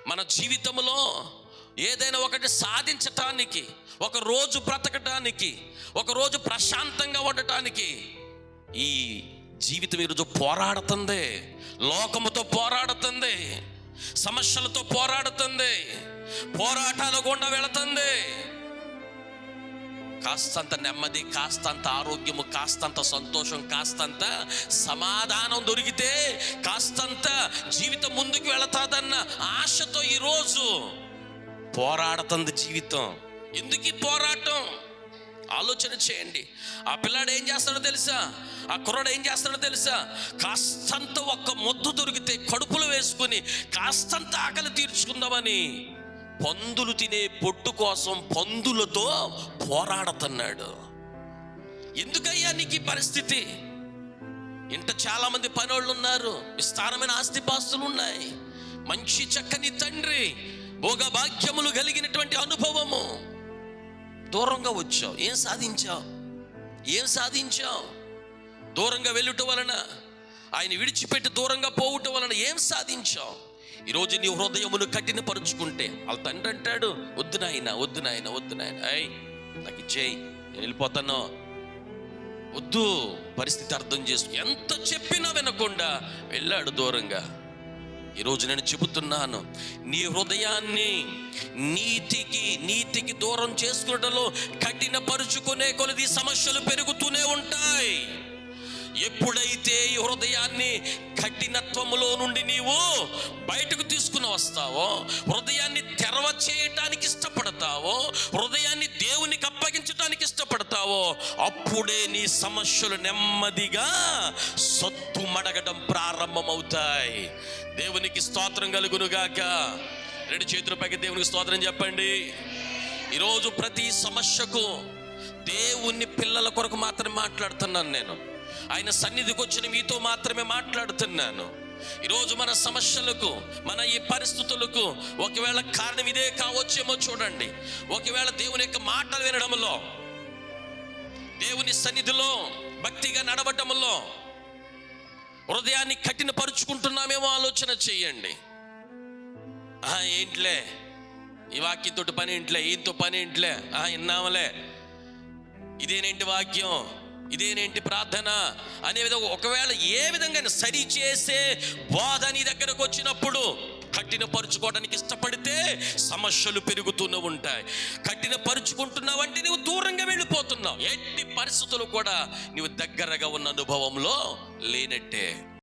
మన జీవితంలో ఏదైనా ఒకటి సాధించటానికి, ఒక రోజు బ్రతకటానికి, ఒక రోజు ప్రశాంతంగా ఉండటానికి ఈ జీవితం ఈరోజు పోరాడుతుంది. లోకముతో పోరాడుతుంది, సమస్యలతో పోరాడుతుంది, పోరాటాల గుండా వెళుతుంది. కాస్తంత నెమ్మది, కాస్తంత ఆరోగ్యము, కాస్తంత సంతోషం, కాస్తంత సమాధానం దొరికితే కాస్తంత జీవితం ముందుకు వెళతాదన్న ఆశతో ఈరోజు పోరాడుతుంది జీవితం. ఎందుకు ఈ పోరాటం? ఆలోచన చేయండి. ఆ పిల్లాడు ఏం చేస్తాడో తెలుసా? ఆ కుర్రాడు ఏం చేస్తాడో తెలుసా? కాస్తంత ఒక్క ముద్దు దొరికితే కడుపులో వేసుకుని కాస్తంత ఆకలి తీర్చుకుందామని పందులు తినే పొట్టు కోసం పందులతో పోరాడుతున్నాడు. ఎందుకయ్యా నీకు ఈ పరిస్థితి? ఇంట చాలా మంది పనోళ్ళు ఉన్నారు, విస్తారమైన ఆస్తిపాస్తులు ఉన్నాయి, మంచి చక్కని తండ్రి, భోగభాగ్యములు కలిగినటువంటి అనుభవము. దూరంగా వచ్చావు, ఏం సాధించావు? ఏం సాధించావు? దూరంగా వెళ్ళుట వలన, ఆయన విడిచిపెట్టి దూరంగా పోవుట వలన ఏం సాధించావు? ఈరోజు నీ హృదయమును కఠినపరుచుకుంటే వాళ్ళ తండ్రి అంటాడు, వద్దు నాయన, వద్దు నాయన, వద్దు నాయన, అయ్ నాకు ఇచ్చేయి, నేను వెళ్ళిపోతాను, వద్దు. పరిస్థితి అర్థం చేసుకు ఎంత చెప్పినా వినకుండా వెళ్ళాడు దూరంగా. ఈరోజు నేను చెబుతున్నాను, నీ హృదయాన్ని నీతికి దూరం చేసుకున్నట్లో కఠినపరుచుకునే కొలది సమస్యలు పెరుగుతూనే ఉంటాయి. ఎప్పుడైతే ఈ హృదయాన్ని కఠినత్వములో నుండి నీవు బయటకు తీసుకుని వస్తావో, హృదయాన్ని తెరవ చేయటానికి ఇష్టపడతావో, హృదయాన్ని దేవునికి అప్పగించడానికి ఇష్టపడతావో, అప్పుడే నీ సమస్యలు నెమ్మదిగా సత్తు మడగడం ప్రారంభమవుతాయి. దేవునికి స్తోత్రం కలుగునుగాక. రెండు చేతుల పైకి దేవునికి స్తోత్రం చెప్పండి. ఈరోజు ప్రతి సమస్యకు దేవుని పిల్లల కొరకు మాత్రమే మాట్లాడుతున్నాను. నేను ఆయన సన్నిధికి వచ్చిన మీతో మాత్రమే మాట్లాడుతున్నాను. ఈరోజు మన సమస్యలకు, మన ఈ పరిస్థితులకు ఒకవేళ కారణం ఇదే కావచ్చేమో చూడండి. ఒకవేళ దేవుని యొక్క మాటలు వినడంలో, దేవుని సన్నిధిలో భక్తిగా నడవటంలో హృదయాన్ని కఠినపరుచుకుంటున్నామేమో ఆలోచన చేయండి. ఏంట్లే ఈ వాక్యంతో పని ఏంట్లే, ఈయనతో పని ఏంట్లే, విన్నామలే, ఇదేనేంటి వాక్యం, ఇదేనేంటి ప్రార్థన అనే విధంగా ఒకవేళ ఏ విధంగా సరి చేసే బోధ నీ దగ్గరకు వచ్చినప్పుడు కఠినపరుచుకోవడానికి ఇష్టపడితే సమస్యలు పెరుగుతూనే ఉంటాయి. కఠినపరుచుకుంటున్నావంటే నువ్వు దూరంగా వెళ్ళిపోతున్నావు. ఎట్టి పరిస్థితులు కూడా నువ్వు దగ్గరగా ఉన్న అనుభవంలో లేనట్టే.